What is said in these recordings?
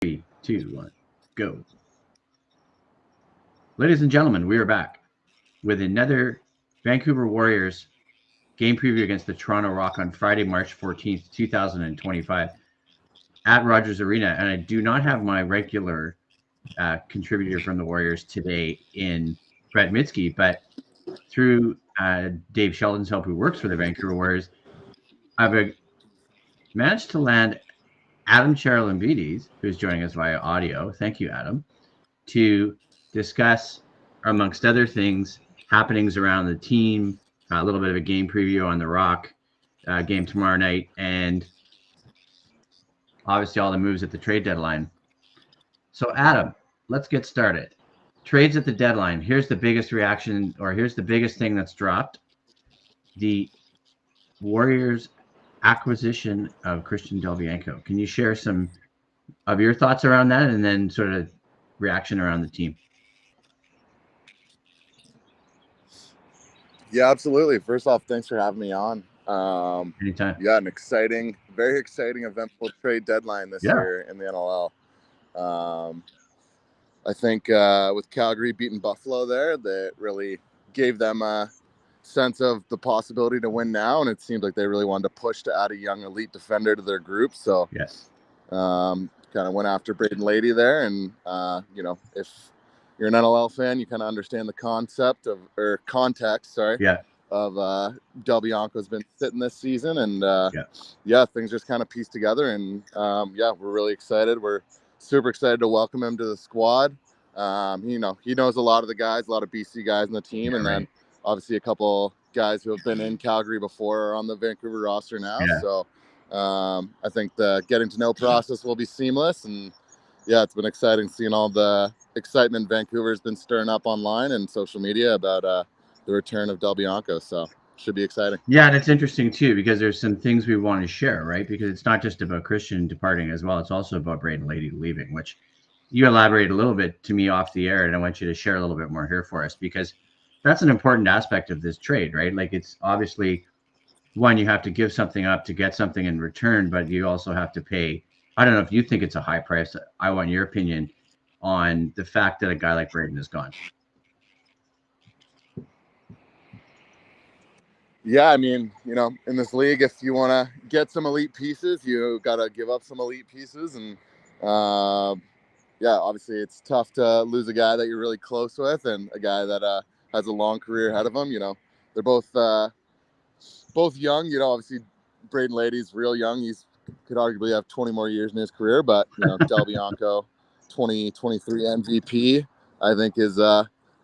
3, 2, 1, go. Ladies and gentlemen, we are back with another Vancouver Warriors game preview against the Toronto Rock on Friday, March 14th, 2025 at Rogers Arena. And I do not have my regular contributor from the Warriors today in Brett Mitski, but through Dave Sheldon's help, who works for the Vancouver Warriors, I've managed to land Adam Charalambides, who's joining us via audio. Thank you, Adam, to discuss, amongst other things, happenings around the team, a little bit of a game preview on the Rock game tomorrow night, and obviously all the moves at the trade deadline. So, Adam, let's get started. Trades at the deadline. Here's the biggest reaction, or here's the biggest thing that's dropped. The Warriors acquisition of Christian Del Bianco. Can you share some of your thoughts around that and then sort of reaction around the team? Yeah, absolutely. First off, thanks for having me on. Anytime. Yeah, an exciting, very exciting, eventful trade deadline this year in the NLL. I think with Calgary beating Buffalo there, that really gave them a sense of the possibility to win now, and it seemed like they really wanted to push to add a young elite defender to their group. So yes, kind of went after Braden Lady there, and if you're an NLL fan, you kind of understand the context of Del Bianco's been sitting this season, and things just kind of pieced together, and we're really excited. We're super excited to welcome him to the squad. He knows a lot of the guys, a lot of BC guys in the team, then obviously a couple guys who have been in Calgary before are on the Vancouver roster now. So I think the getting to know process will be seamless, and it's been exciting seeing all the excitement Vancouver's been stirring up online and social media about the return of Del Bianco. So should be exciting. Yeah, and it's interesting too because there's some things we want to share, right? Because it's not just about Christian departing as well; it's also about Braden Lady leaving, which you elaborate a little bit to me off the air, and I want you to share a little bit more here for us because that's an important aspect of this trade, right? Like it's obviously one, you have to give something up to get something in return, but you also have to pay. I don't know if you think it's a high price. I want your opinion on the fact that a guy like Braden is gone. Yeah, I mean, in this league, if you want to get some elite pieces, you got to give up some elite pieces. And obviously it's tough to lose a guy that you're really close with and a guy that has a long career ahead of him. They're both young. Obviously Braden Lady's real young. He's could arguably have 20 more years in his career, but Del Bianco, 2023 MVP, I think is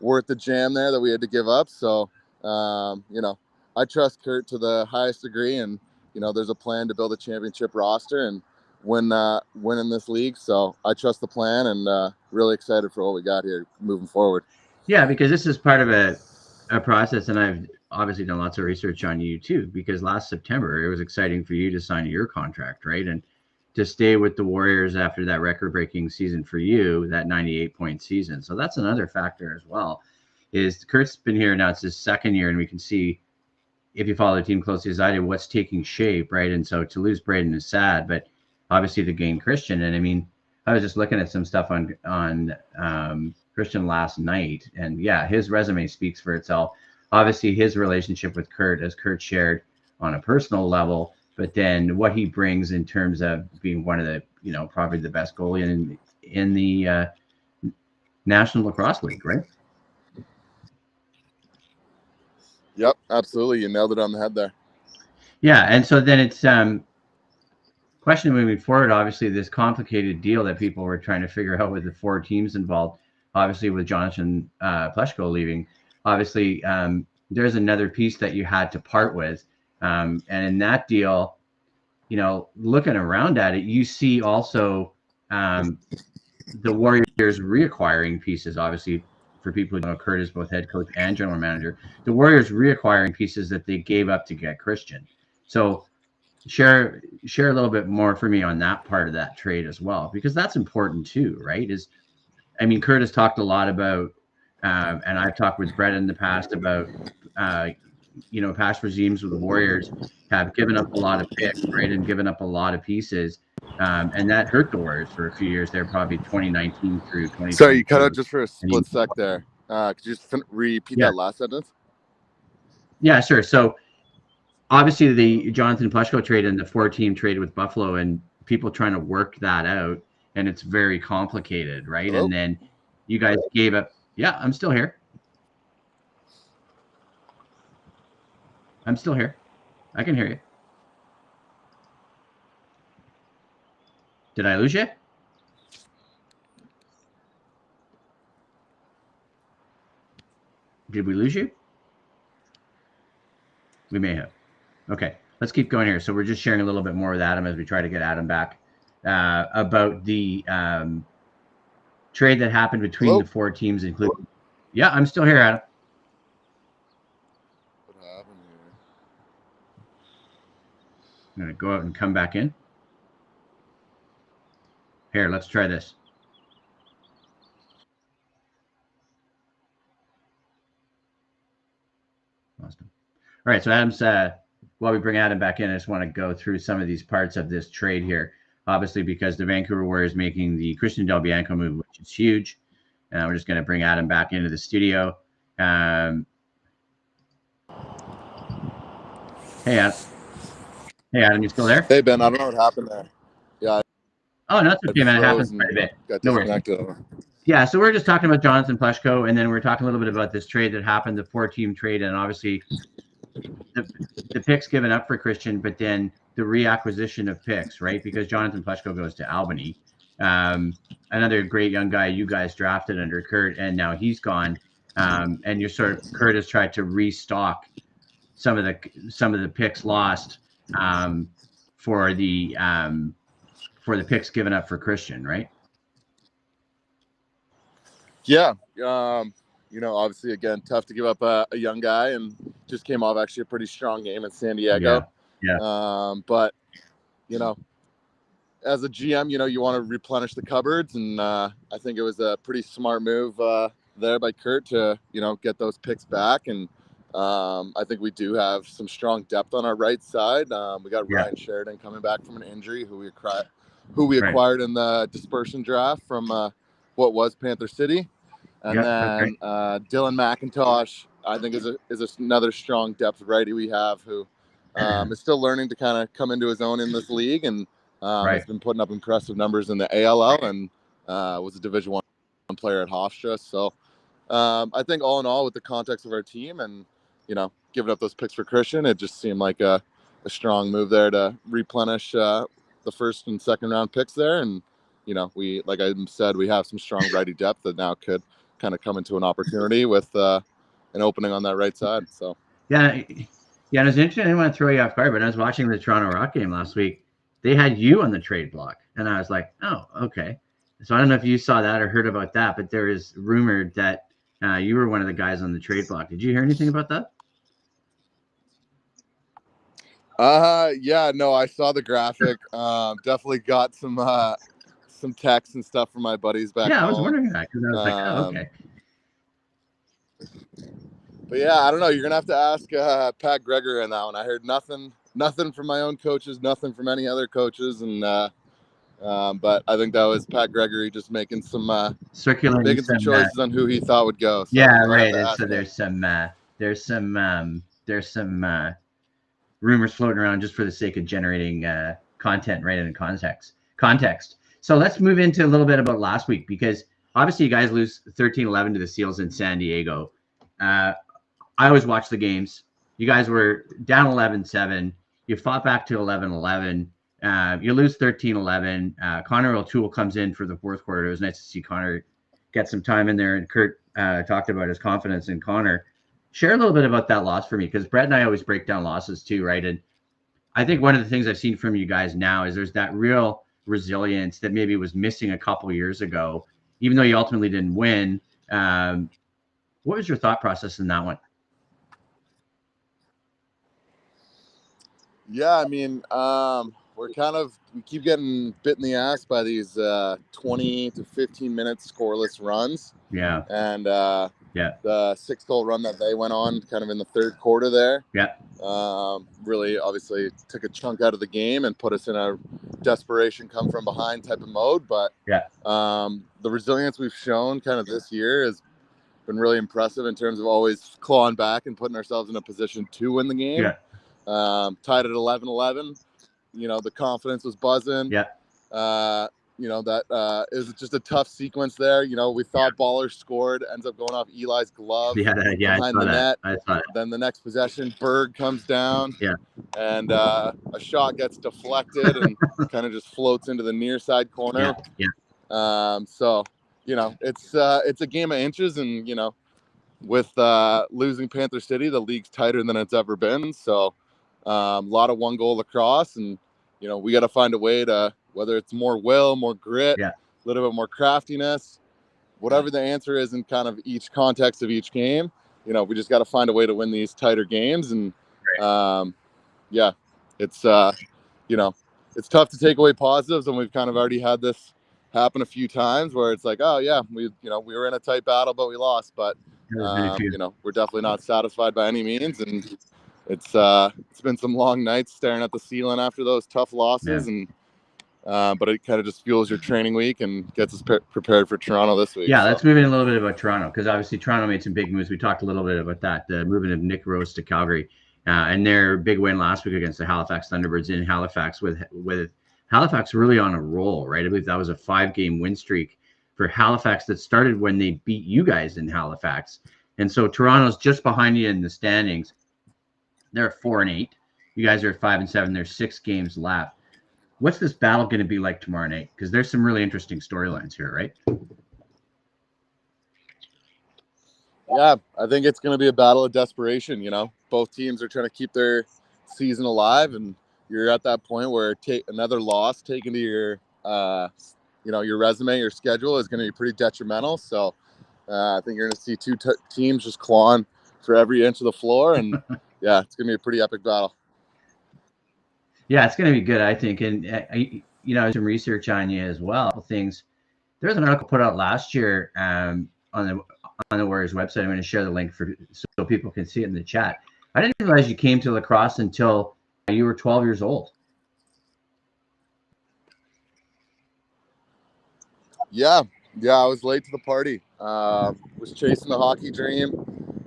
worth the jam there that we had to give up. So I trust Kurt to the highest degree, and there's a plan to build a championship roster and win in this league. So I trust the plan, and really excited for what we got here moving forward. Yeah, because this is part of a process, and I've obviously done lots of research on you too, because last September it was exciting for you to sign your contract, right? And to stay with the Warriors after that record-breaking season for you, that 98-point season. So that's another factor as well, is Kurt's been here now, it's his second year, and we can see, if you follow the team closely as I do, what's taking shape, right? And so to lose Braden is sad, but obviously to gain Christian, and I mean, I was just looking at some stuff on Christian last night, and his resume speaks for itself. Obviously, his relationship with Kurt, as Kurt shared on a personal level, but then what he brings in terms of being one of the, probably the best goalie in the National Lacrosse League, right? Yep, absolutely. You nailed it on the head there. Yeah, and so then it's question moving forward, obviously this complicated deal that people were trying to figure out with the four teams involved, obviously with Jonathan Pleshko leaving, obviously there's another piece that you had to part with. And in that deal, looking around at it, you see also the Warriors reacquiring pieces, obviously for people who don't know, Kurt is both head coach and general manager, the Warriors reacquiring pieces that they gave up to get Christian. So share a little bit more for me on that part of that trade as well, because that's important too, right? Kurt has talked a lot about, and I've talked with Brett in the past about, past regimes with the Warriors have given up a lot of picks, right, and given up a lot of pieces, and that hurt the Warriors for a few years. They're probably 2019 through 2022. Sorry, you cut out just for a split sec there. Could you just repeat that last sentence? Yeah, sure. So obviously the Jonathan Pleshko trade and the 4-team trade with Buffalo, and people trying to work that out, and it's very complicated, right? Hello? And then you guys gave up. Yeah, I'm still here. I'm still here. I can hear you. Did I lose you? Did we lose you? We may have. Okay, let's keep going here. So we're just sharing a little bit more with Adam as we try to get Adam back about the trade that happened between the 4 teams, including. Yeah, I'm still here, Adam. What happened here? I'm going to go out and come back in. Here, let's try this. Lost him. All right, so Adam's, while we bring Adam back in, I just want to go through some of these parts of this trade here. Obviously, because the Vancouver Warriors making the Christian Del Bianco move, which is huge. We're just going to bring Adam back into the studio. Hey, Adam. Hey, Adam, you still there? Hey, Ben, I don't know what happened there. Yeah. Oh, no, it's okay, man. It happens quite a bit. Got disconnected. No worries. Yeah, so we're just talking about Jonathan Pleshko, and then we're talking a little bit about this trade that happened, the 4-team trade, and obviously the picks given up for Christian, but then the reacquisition of picks, right? Because Jonathan Pleshko goes to Albany. Another great young guy you guys drafted under Kurt, and now he's gone. And you're Kurt has tried to restock some of the picks lost for the picks given up for Christian, right? Yeah. Obviously, again, tough to give up a young guy, and just came off actually a pretty strong game in San Diego. Yeah. But, as a GM, you want to replenish the cupboards, and I think it was a pretty smart move there by Kurt to, get those picks back. And I think we do have some strong depth on our right side. We got Ryan Sheridan coming back from an injury, who we acquired in the dispersion draft from what was Panther City. And then Dylan McIntosh, I think, is another strong depth righty we have, who is still learning to kind of come into his own in this league, and has been putting up impressive numbers in the ALL, and was a Division I player at Hofstra. So I think all in all, with the context of our team and, giving up those picks for Christian, it just seemed like a strong move there to replenish the first and second round picks there. And, we, like I said, we have some strong righty depth that now could kind of come into an opportunity with an opening on that right side. So yeah, it was interesting. I didn't want to throw you off guard, but I was watching the Toronto Rock game last week. They had you on the trade block, and I was like, oh, okay. So I don't know if you saw that or heard about that, but there is rumored that you were one of the guys on the trade block. Did you hear anything about that? Yeah, no, I saw the graphic. Definitely got some texts and stuff from my buddies back home. I was wondering that, because I was like, oh, okay. But yeah, I don't know. You're gonna have to ask Pat Gregory on that one. I heard nothing from my own coaches, nothing from any other coaches, and but I think that was Pat Gregory just making some choices on who he thought would go. So right. And so there's some rumors floating around just for the sake of generating content, right, in context. So let's move into a little bit about last week, because obviously you guys lose 13-11 to the Seals in San Diego. I always watch the games. You guys were down 11-7. You fought back to 11-11. You lose 13-11. Connor O'Toole comes in for the fourth quarter. It was nice to see Connor get some time in there, and Kurt talked about his confidence in Connor. Share a little bit about that loss for me, because Brett and I always break down losses too, right? And I think one of the things I've seen from you guys now is there's that real resilience that maybe was missing a couple years ago, even though you ultimately didn't win. What was your thought process in that one? Yeah, I mean, we keep getting bit in the ass by these 20 to 15 minute scoreless runs. Yeah. And, the 6-goal run that they went on kind of in the third quarter there. Really obviously took a chunk out of the game and put us in a desperation come from behind type of mode. But the resilience we've shown kind of this year has been really impressive in terms of always clawing back and putting ourselves in a position to win the game. Tied at 11-11. You know, the confidence was buzzing. You know, that is just a tough sequence there. You know, we thought Baller scored, ends up going off Eli's glove behind the net. I saw that. Then the next possession, Berg comes down. And a shot gets deflected and kind of just floats into the near side corner. So, you know, it's a game of inches, and, you know, with losing Panther City, the league's tighter than it's ever been. So a lot of 1-goal lacrosse, and, you know, we got to find a way to, whether it's more will, more grit, a little bit more craftiness, whatever the answer is in kind of each context of each game, you know, we just got to find a way to win these tighter games. And it's, you know, it's tough to take away positives, and we've kind of already had this happen a few times where it's like, oh yeah, we were in a tight battle, but we lost. But you know, we're definitely not satisfied by any means, and it's been some long nights staring at the ceiling after those tough losses. And but it kind of just fuels your training week and gets us prepared for Toronto this week. Let's move in a little bit about Toronto, because obviously Toronto made some big moves. We talked a little bit about that, the movement of Nick Rose to Calgary, and their big win last week against the Halifax Thunderbirds in Halifax, with Halifax really on a roll, right? I believe that was a 5-game win streak for Halifax that started when they beat you guys in Halifax. And so Toronto's just behind you in the standings. They're at 4-8. You guys are at 5-7. There's 6 games left. What's this battle going to be like tomorrow night? Because there's some really interesting storylines here, right? Yeah, I think it's going to be a battle of desperation. You know, both teams are trying to keep their season alive, and you're at that point where another loss taken to your, you know, your resume, your schedule is going to be pretty detrimental. So I think you're going to see two teams just clawing for every inch of the floor, and yeah, it's going to be a pretty epic battle. Yeah, it's going to be good, I think. And, you know, some research on you as well. Things. There was an article put out last year on the Warriors website. I'm going to share the link so people can see it in the chat. I didn't realize you came to lacrosse until you were 12 years old. Yeah, I was late to the party. Was chasing the hockey dream.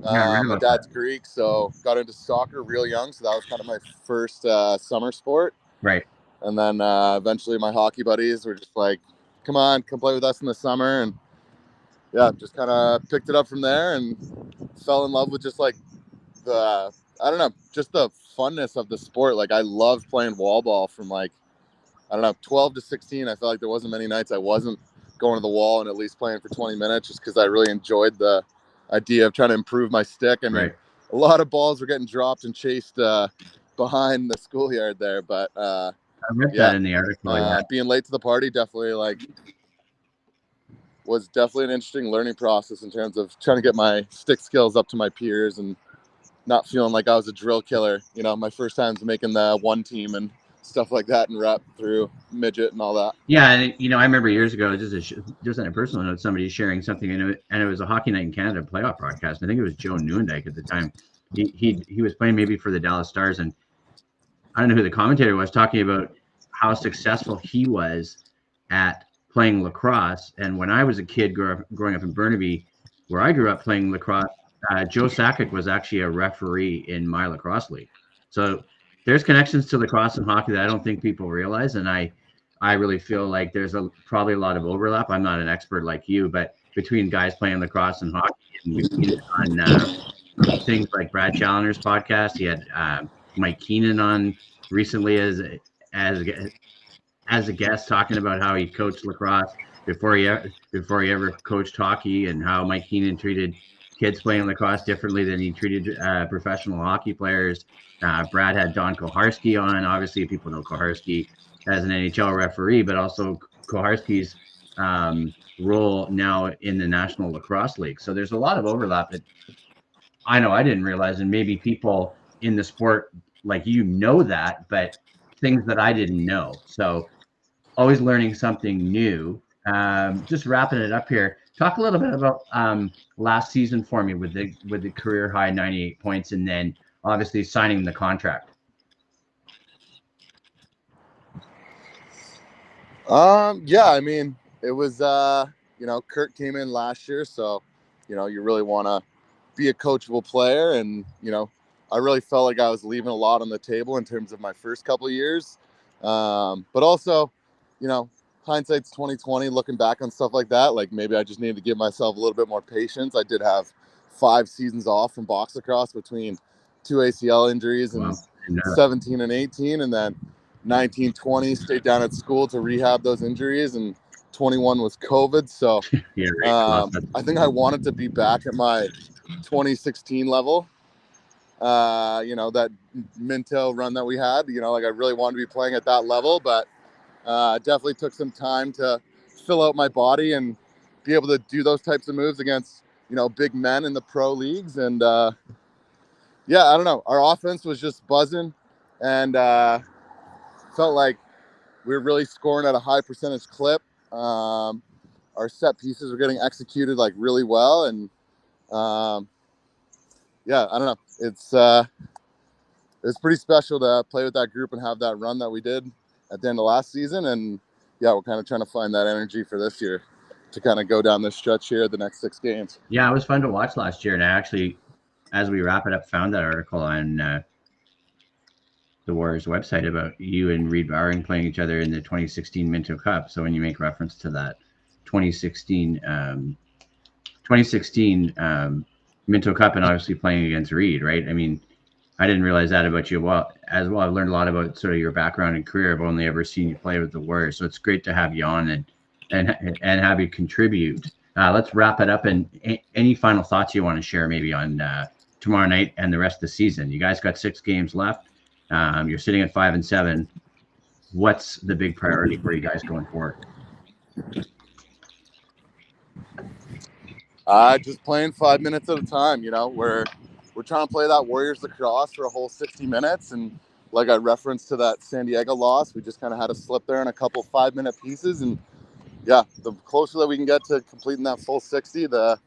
My dad's Greek, so got into soccer real young. So that was kind of my first summer sport. Right. And then eventually my hockey buddies were just like, come on, come play with us in the summer. And yeah, just kind of picked it up from there and fell in love with just like just the funness of the sport. Like, I loved playing wall ball from 12 to 16. I felt like there wasn't many nights I wasn't going to the wall and at least playing for 20 minutes, just because I really enjoyed the idea of trying to improve my stick. I mean, a lot of balls were getting dropped and chased behind the schoolyard there, but I read that in the article. Being late to the party was definitely an interesting learning process in terms of trying to get my stick skills up to my peers and not feeling like I was a drill killer. You know, my first times making the one team and stuff like that, and rep through midget and all that. Yeah, and you know, I remember years ago, just on a personal note, somebody sharing something, and it was a Hockey Night in Canada playoff broadcast. I think it was Joe Newendike at the time. He was playing maybe for the Dallas Stars, and I don't know who the commentator was, talking about how successful he was at playing lacrosse. And when I was a kid growing up in Burnaby, where I grew up playing lacrosse, Joe Sakic was actually a referee in my lacrosse league. So there's connections to lacrosse and hockey that I don't think people realize. And I really feel like there's probably a lot of overlap. I'm not an expert like you, but between guys playing lacrosse and hockey, and we've seen it on things like Brad Challoner's podcast. He had Mike Keenan on recently as a guest, talking about how he coached lacrosse before he ever coached hockey, and how Mike Keenan treated kids playing lacrosse differently than he treated professional hockey players. Brad had Don Koharski on. Obviously, people know Koharski as an NHL referee, but also Koharski's role now in the National Lacrosse League. So there's a lot of overlap that I know I didn't realize, and maybe people in the sport like you know that, but things that I didn't know. So always learning something new. just wrapping it up here. Talk a little bit about last season for me with the career high 98 points, and then obviously signing the contract. Yeah, I mean, it was Kurt came in last year, so you really want to be a coachable player, and I really felt like I was leaving a lot on the table in terms of my first couple of years, but also hindsight's 2020. Looking back on stuff like that, like maybe I just needed to give myself a little bit more patience. I did have 5 seasons off from box lacrosse between 2 ACL injuries and 17 and 18, and then 19, 20 stayed down at school to rehab those injuries, and 21 was COVID. So I think I wanted to be back at my 2016 level. That Minto run that we had, like I really wanted to be playing at that level, but definitely took some time to fill out my body and be able to do those types of moves against, big men in the pro leagues. And I don't know. Our offense was just buzzing, and felt like we were really scoring at a high percentage clip. Our set pieces were getting executed like really well. And I don't know. It's pretty special to play with that group and have that run that we did at the end of last season. And we're kind of trying to find that energy for this year to kind of go down this stretch here, the next 6 games. Yeah, it was fun to watch last year. And I actually, as we wrap it up, found that article on the Warriors website about you and Reed Bowering playing each other in the 2016 Minto Cup. So when you make reference to that 2016 Minto Cup and obviously playing against Reed, right? I mean, I didn't realize that about you. Well, as well, I've learned a lot about sort of your background and career. I've only ever seen you play with the Warriors, so it's great to have you on and have you contribute. Let's wrap it up. And any final thoughts you want to share, maybe on tomorrow night and the rest of the season? You guys got 6 games left. You're sitting at 5-7. What's the big priority for you guys going forward? Just playing 5 minutes at a time. We're trying to play that Warriors lacrosse for a whole 60 minutes. And like I referenced to that San Diego loss, we just kind of had to slip there in a couple 5-minute pieces. And the closer that we can get to completing that full 60, that's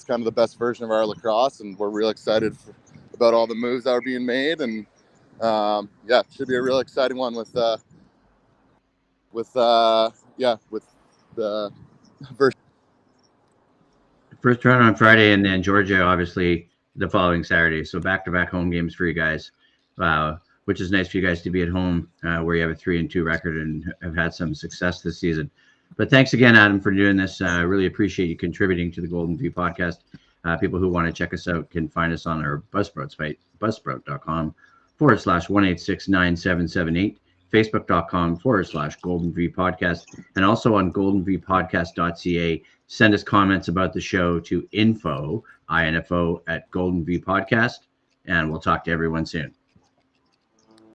kind of the best version of our lacrosse. And we're real excited about all the moves that are being made. And it should be a real exciting one with the first round on Friday, and then Georgia obviously the following Saturday. So back-to-back home games for you guys, which is nice for you guys to be at home where you have a 3-2 record and have had some success this season. But thanks again, Adam, for doing this. I really appreciate you contributing to the Golden View podcast. People who want to check us out can find us on our Buzzsprout site, buzzsprout.com/1869778, facebook.com/Golden V podcast, and also on goldenvpodcast.ca. Send us comments about the show to info@goldenvpodcast, and we'll talk to everyone soon.